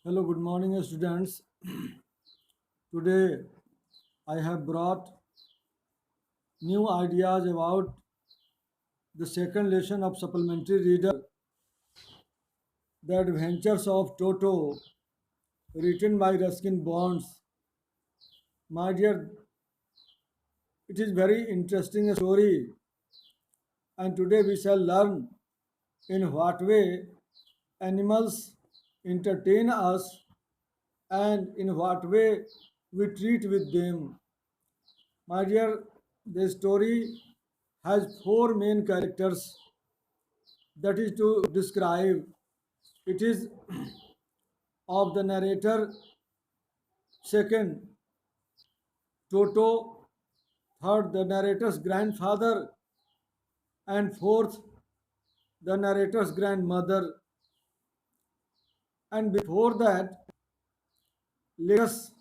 Hello, good morning, students. Today I have brought new ideas about the second lesson of supplementary reader, The Adventures of Toto, written by Ruskin Bonds. My dear, it is very interesting story, and today we shall learn in what way animals entertain us and in what way we treat with them. My dear, the story has four main characters that is to describe. It is of the narrator, second, Toto, third, the narrator's grandfather, and fourth, the narrator's grandmother. And before that, let us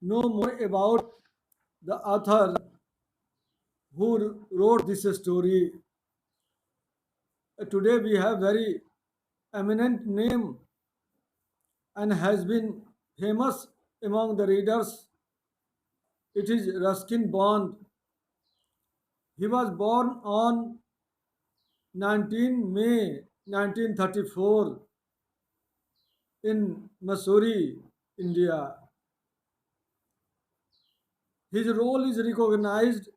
know more about the author who wrote this story. Today we have very eminent name and has been famous among the readers. It is Ruskin Bond. He was born on 19 May 1934 in Missouri, India. His role is recognized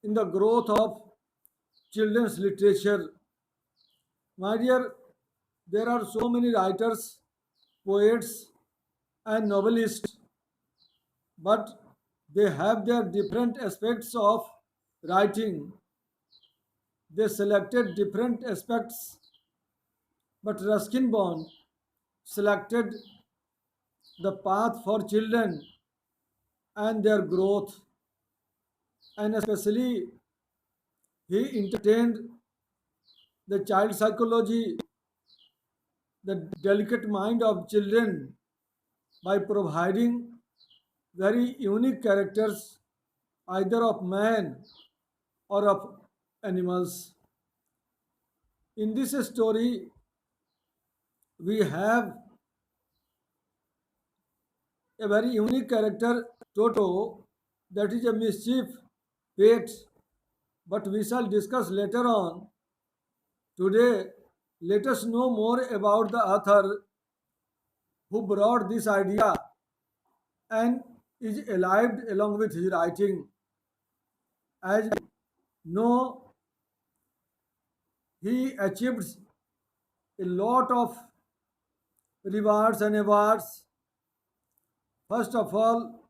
in the growth of children's literature. My dear, there are so many writers, poets, and novelists, but they have their different aspects of writing. They selected different aspects, but Ruskin Bond selected the path for children and their growth, and especially he entertained the child psychology, the delicate mind of children by providing very unique characters either of man or of animals. In this story, we have a very unique character, Toto, that is a mischief pet, but we shall discuss later on. Today, let us know more about the author who brought this idea and is alive along with his writing. As we know, he achieved a lot of rewards and awards. First of all,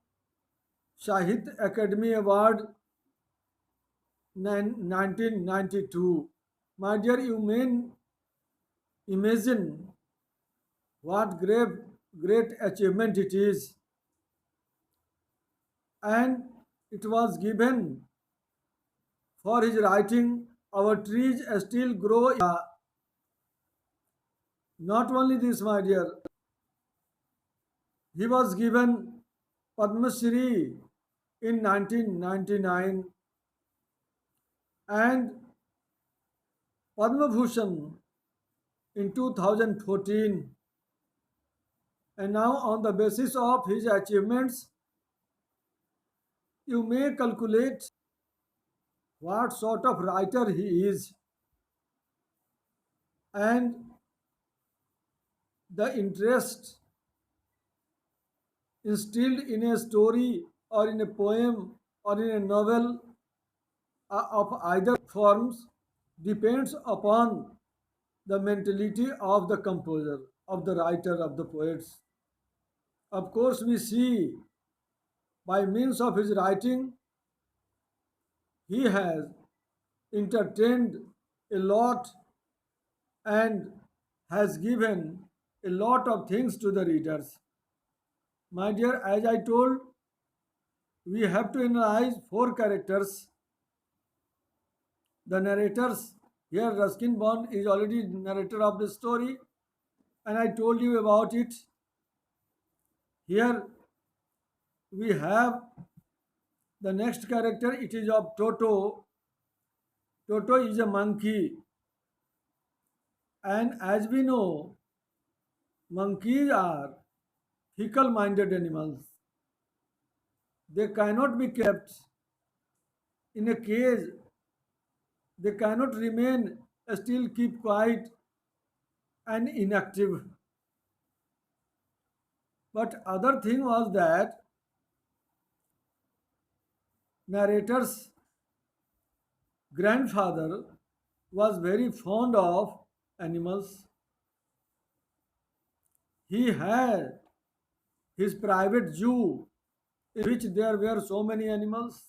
Sahitya Academy Award 1992. My dear, you may imagine what great achievement it is, and it was given for his writing Our Trees Still Grow. Not only this, my dear, he was given Padma Shri in 1999 and Padma Bhushan in 2014. And now, on the basis of his achievements, you may calculate what sort of writer he is and the interest instilled in a story or in a poem or in a novel of either forms depends upon the mentality of the composer, of the writer, of the poets. Of course, we see by means of his writing, he has entertained a lot and has given a lot of things to the readers. My dear, as I told, we have to analyze four characters. The narrators, here Ruskin Bond is already narrator of the story, and I told you about it. Here we have the next character, it is of Toto. Toto is a monkey, and as we know, Monkeys are fickle minded animals. They cannot be kept in a cage, they cannot remain still, keep quiet and inactive. But other thing was that narrator's grandfather was very fond of animals. He had his private zoo in which there were so many animals.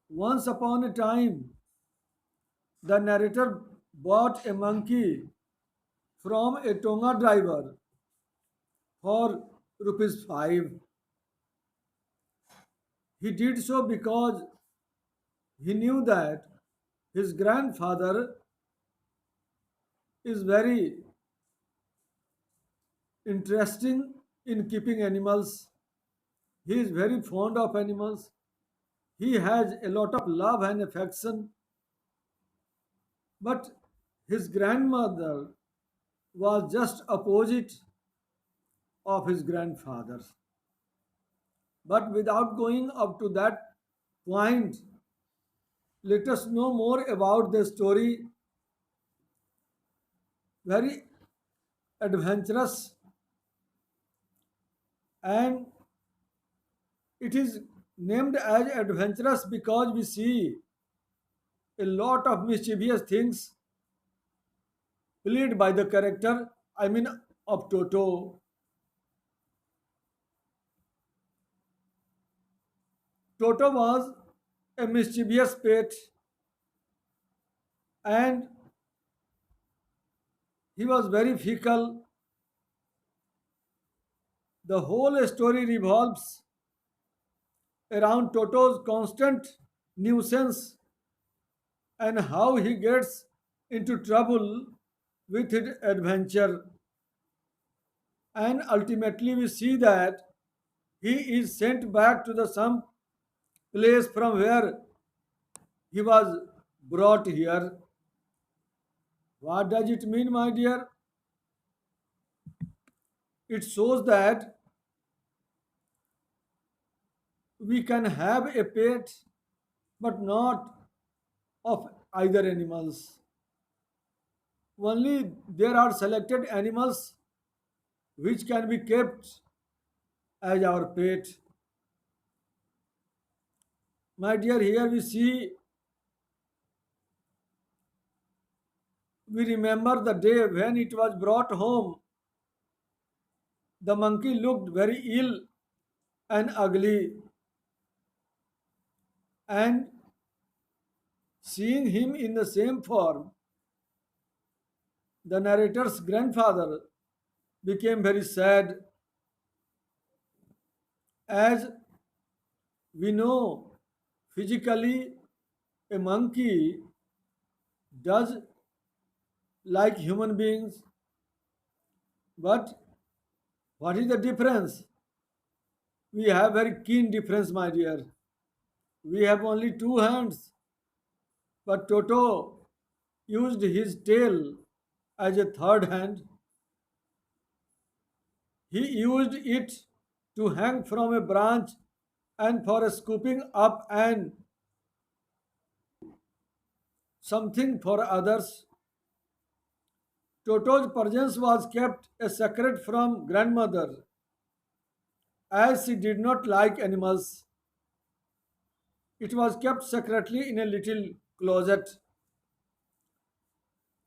Once upon a time, the narrator bought a monkey from a Tonga driver for rupees 5. He did so because he knew that his grandfather is very interesting in keeping animals. He is very fond of animals. He has a lot of love and affection. But his grandmother was just opposite of his grandfather. But without going up to that point, let us know more about the story. Very adventurous, and it is named as adventurous because we see a lot of mischievous things played by the character, I mean, of Toto. Toto was a mischievous pet, and he was very fickle. The whole story revolves around Toto's constant nuisance and how he gets into trouble with his adventure. And ultimately, we see that he is sent back to the some place from where he was brought here. What does it mean, my dear? It shows that we can have a pet but not of either animals. Only there are selected animals which can be kept as our pet. My dear, here we remember the day when it was brought home. The monkey looked very ill and ugly, and seeing him in the same form, the narrator's grandfather became very sad. As we know, physically, a monkey does like human beings, but what is the difference? We have very keen difference, my dear. We have only two hands, but Toto used his tail as a third hand. He used it to hang from a branch and for scooping up and something for others. Toto's presence was kept a secret from grandmother as she did not like animals. It was kept secretly in a little closet.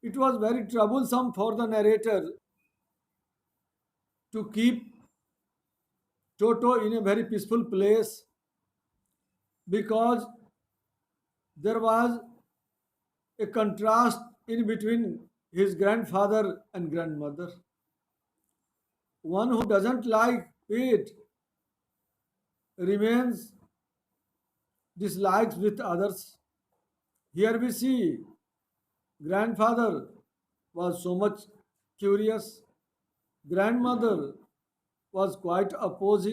It was very troublesome for the narrator to keep Toto in a very peaceful place because there was a contrast in between his grandfather and grandmother. One who doesn't like it remains dislikes with others. Here we see grandfather was so much curious. Grandmother was quite opposed.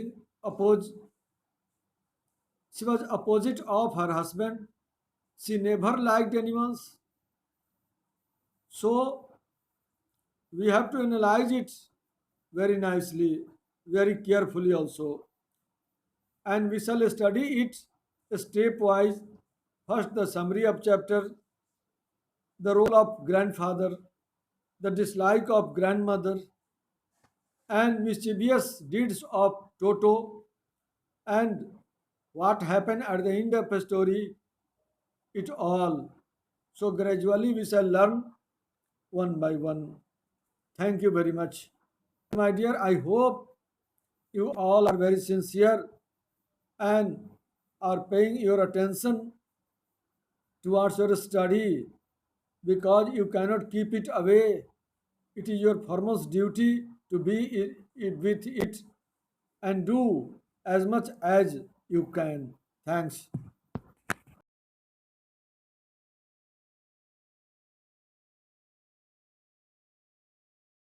She was opposite of her husband. She never liked animals. So We have to analyze it very nicely, very carefully also, and we shall study it stepwise. First, the summary of chapter, the role of grandfather, the dislike of grandmother, and mischievous deeds of Toto, and what happened at the end of the story, it all. So gradually we shall learn one by one. Thank you very much. My dear, I hope you all are very sincere and are paying your attention towards your study because you cannot keep it away. It is your foremost duty to be with it and do as much as you can. Thanks.